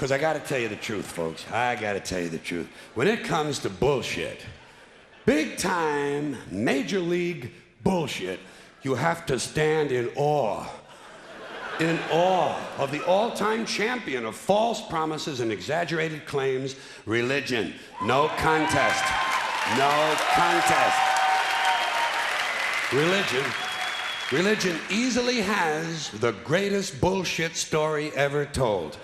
Because I gotta tell you the truth, folks. I gotta tell you the truth. When it comes to bullshit, big time, major league bullshit, you have to stand in awe. In awe of the all-time champion of false promises and exaggerated claims, religion. No contest. No contest. Religion easily has the greatest bullshit story ever told.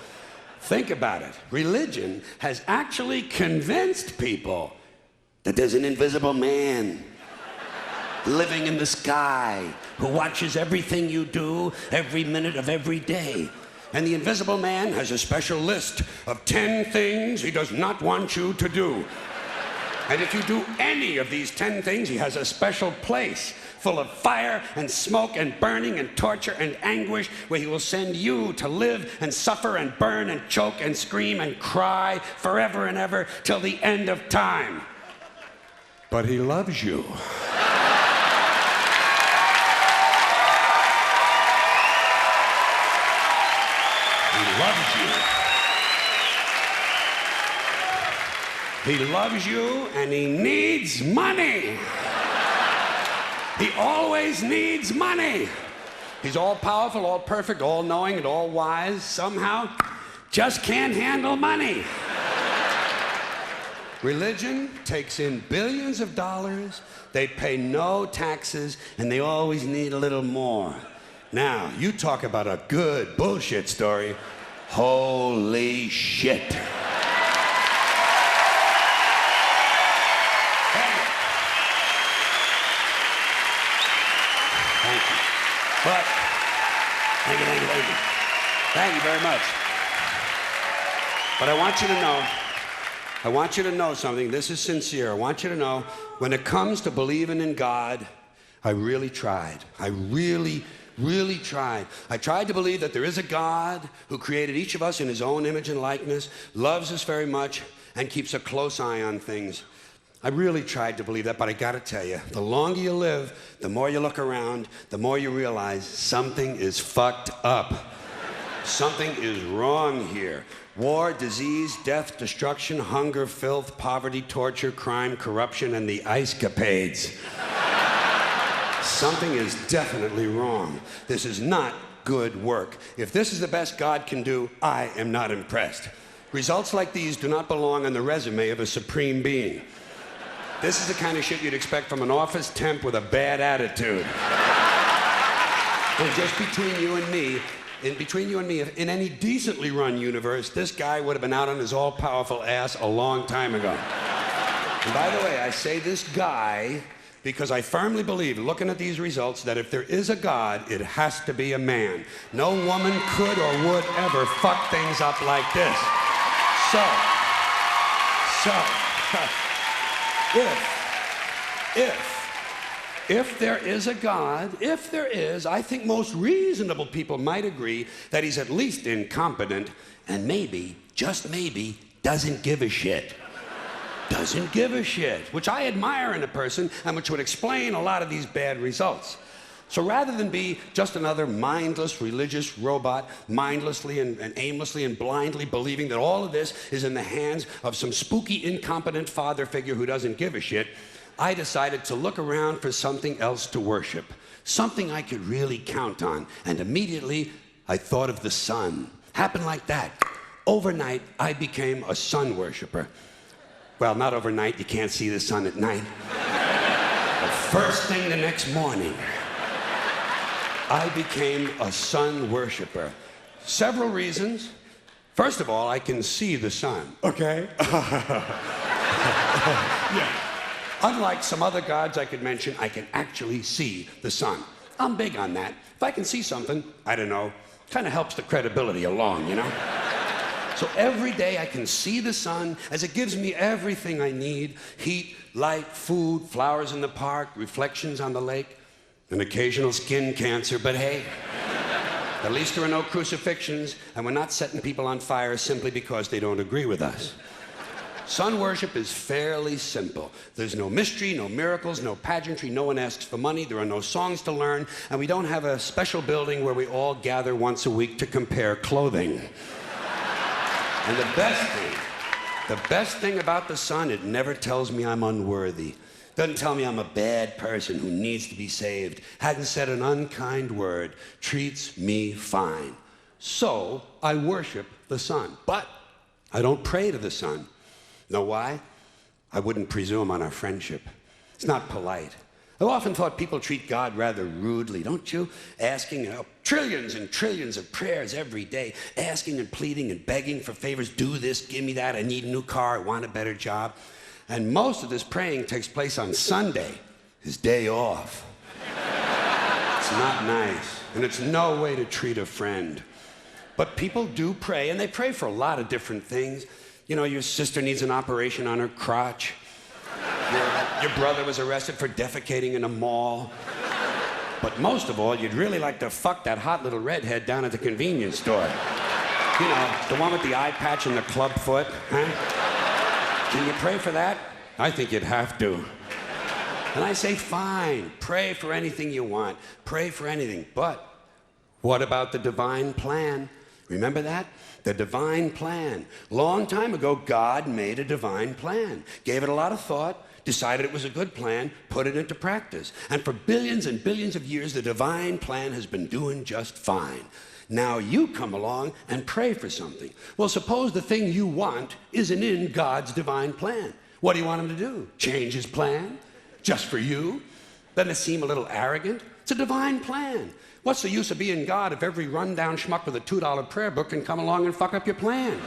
Think about it. Religion has actually convinced people that there's an invisible man living in the sky who watches everything you do every minute of every day. And the invisible man has a special list of 10 things he does not want you to do. And if you do any of these 10 things, he has a special place full of fire and smoke and burning and torture and anguish where he will send you to live and suffer and burn and choke and scream and cry forever and ever till the end of time. But he loves you. He loves you. He loves you and he needs money. He always needs money. He's all powerful, all perfect, all knowing, and all wise. Somehow, just can't handle money. Religion takes in billions of dollars, they pay no taxes, and they always need a little more. Now, you talk about a good bullshit story. Holy shit. But, thank you very much. But I want you to know something. This is sincere. I want you to know, when it comes to believing in God, I really tried. I really tried. I tried to believe that there is a God who created each of us in his own image and likeness, loves us very much, and keeps a close eye on things. I really tried to believe that, but I gotta tell you, the longer you live, the more you look around, the more you realize something is fucked up. Something is wrong here. War, disease, death, destruction, hunger, filth, poverty, torture, crime, corruption, and the ice-capades. Something is definitely wrong. This is not good work. If this is the best God can do, I am not impressed. Results like these do not belong on the resume of a supreme being. This is the kind of shit you'd expect from an office temp with a bad attitude. And just between you and me, if in any decently run universe, this guy would have been out on his all-powerful ass a long time ago. And by the way, I say this guy because I firmly believe, looking at these results, that if there is a God, it has to be a man. No woman could or would ever fuck things up like this. If there is a God, if there is, I think most reasonable people might agree that he's at least incompetent and maybe, just maybe, doesn't give a shit. Doesn't give a shit, which I admire in a person and which would explain a lot of these bad results. So rather than be just another mindless religious robot, mindlessly and aimlessly and blindly believing that all of this is in the hands of some spooky, incompetent father figure who doesn't give a shit, I decided to look around for something else to worship, something I could really count on. And immediately, I thought of the sun. Happened like that. Overnight, I became a sun worshiper. Well, not overnight, you can't see the sun at night. But first thing the next morning, I became a sun worshiper. Several reasons. First of all, I can see the sun, okay? Yeah. Unlike some other gods I could mention, I can actually see the sun. I'm big on that. If I can see something, I don't know, kind of helps the credibility along, you know? So every day I can see the sun as it gives me everything I need: heat, light, food, flowers in the park, reflections on the lake, an occasional skin cancer, but hey, at least there are no crucifixions, and we're not setting people on fire simply because they don't agree with us. Sun worship is fairly simple. There's no mystery, no miracles, no pageantry, no one asks for money, there are no songs to learn, and we don't have a special building where we all gather once a week to compare clothing. And the best thing about the sun, it never tells me I'm unworthy. Doesn't tell me I'm a bad person who needs to be saved. Hasn't said an unkind word. Treats me fine. So I worship the sun. But I don't pray to the sun. Know why? I wouldn't presume on our friendship. It's not polite. I've often thought people treat God rather rudely, don't you? Asking trillions and trillions of prayers every day, asking and pleading and begging for favors. Do this, give me that, I need a new car, I want a better job. And most of this praying takes place on Sunday, his day off. It's not nice, and it's no way to treat a friend. But people do pray, and they pray for a lot of different things. You know, your sister needs an operation on her crotch. Your brother was arrested for defecating in a mall. But most of all, you'd really like to fuck that hot little redhead down at the convenience store. You know, the one with the eye patch and the club foot, huh? Can you pray for that? I think you'd have to. And I say, fine, pray for anything you want. Pray for anything. But what about the divine plan? Remember that? The divine plan. Long time ago, God made a divine plan. Gave it a lot of thought, decided it was a good plan, put it into practice. And for billions and billions of years, the divine plan has been doing just fine. Now you come along and pray for something. Well, suppose the thing you want isn't in God's divine plan. What do you want him to do? Change his plan? Just for you? Doesn't it seem a little arrogant? It's a divine plan. What's the use of being God if every rundown schmuck with a $2 prayer book can come along and fuck up your plan?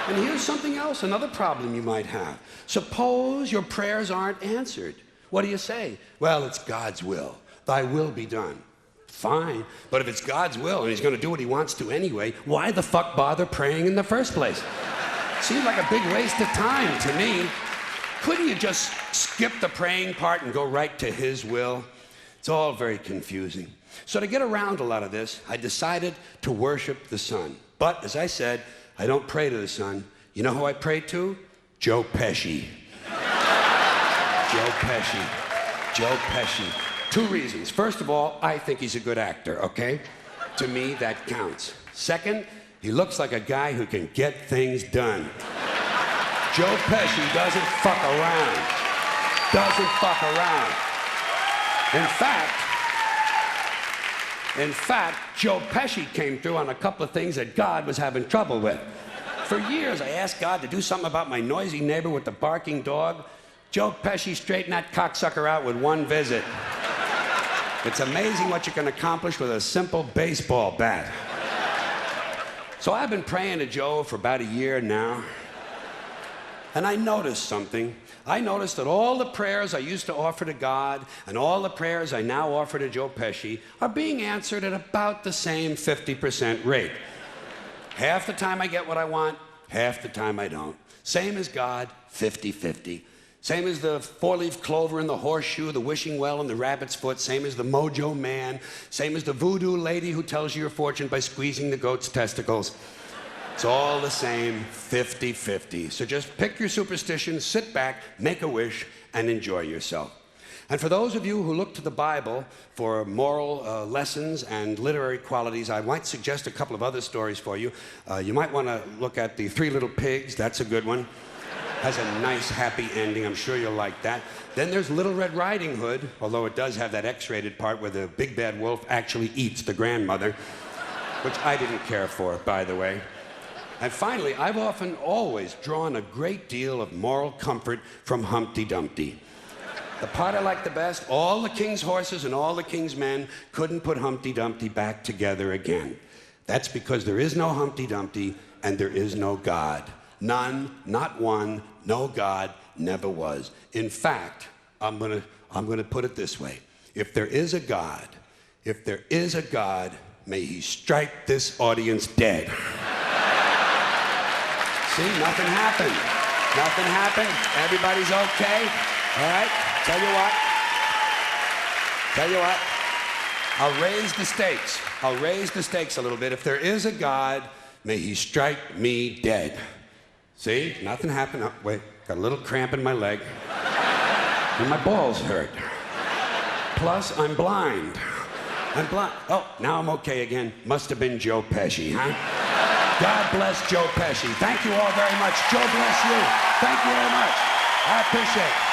And here's something else, another problem you might have. Suppose your prayers aren't answered. What do you say? Well, it's God's will. Thy will be done. Fine, but if it's God's will and he's going to do what he wants to anyway, why the fuck bother praying in the first place? Seems like a big waste of time to me. Couldn't you just skip the praying part and go right to his will? It's all very confusing. So to get around a lot of this, I decided to worship the sun. But as I said, I don't pray to the sun. You know who I pray to? Joe Pesci. Joe Pesci. Joe Pesci. Two reasons. First of all, I think he's a good actor, okay? To me, that counts. Second, he looks like a guy who can get things done. Joe Pesci doesn't fuck around. Doesn't fuck around. In fact, Joe Pesci came through on a couple of things that God was having trouble with. For years, I asked God to do something about my noisy neighbor with the barking dog. Joe Pesci straightened that cocksucker out with one visit. It's amazing what you can accomplish with a simple baseball bat. So I've been praying to Joe for about a year now. And I noticed something. I noticed that all the prayers I used to offer to God and all the prayers I now offer to Joe Pesci are being answered at about the same 50% rate. Half the time I get what I want, half the time I don't. Same as God, 50-50. Same as the four-leaf clover and the horseshoe, the wishing well and the rabbit's foot. Same as the mojo man. Same as the voodoo lady who tells you your fortune by squeezing the goat's testicles. It's all the same, 50-50. So just pick your superstition, sit back, make a wish, and enjoy yourself. And for those of you who look to the Bible for moral lessons and literary qualities, I might suggest a couple of other stories for you. You might want to look at The Three Little Pigs. That's a good one. Has a nice, happy ending. I'm sure you'll like that. Then there's Little Red Riding Hood, although it does have that X-rated part where the big bad wolf actually eats the grandmother, which I didn't care for, by the way. And finally, I've often always drawn a great deal of moral comfort from Humpty Dumpty. The part I like the best, all the king's horses and all the king's men couldn't put Humpty Dumpty back together again. That's because there is no Humpty Dumpty and there is no God. None, not one, no God, never was. In fact, I'm gonna put it this way. If there is a God, may he strike this audience dead. See, nothing happened. Nothing happened. Everybody's okay. All right? Tell you what. I'll raise the stakes. I'll raise the stakes a little bit. If there is a God, may he strike me dead. See? Nothing happened. Oh, wait. Got a little cramp in my leg. And my balls hurt. Plus, I'm blind. I'm blind. Oh, now I'm okay again. Must have been Joe Pesci, huh? God bless Joe Pesci. Thank you all very much. Joe bless you. Thank you very much. I appreciate it.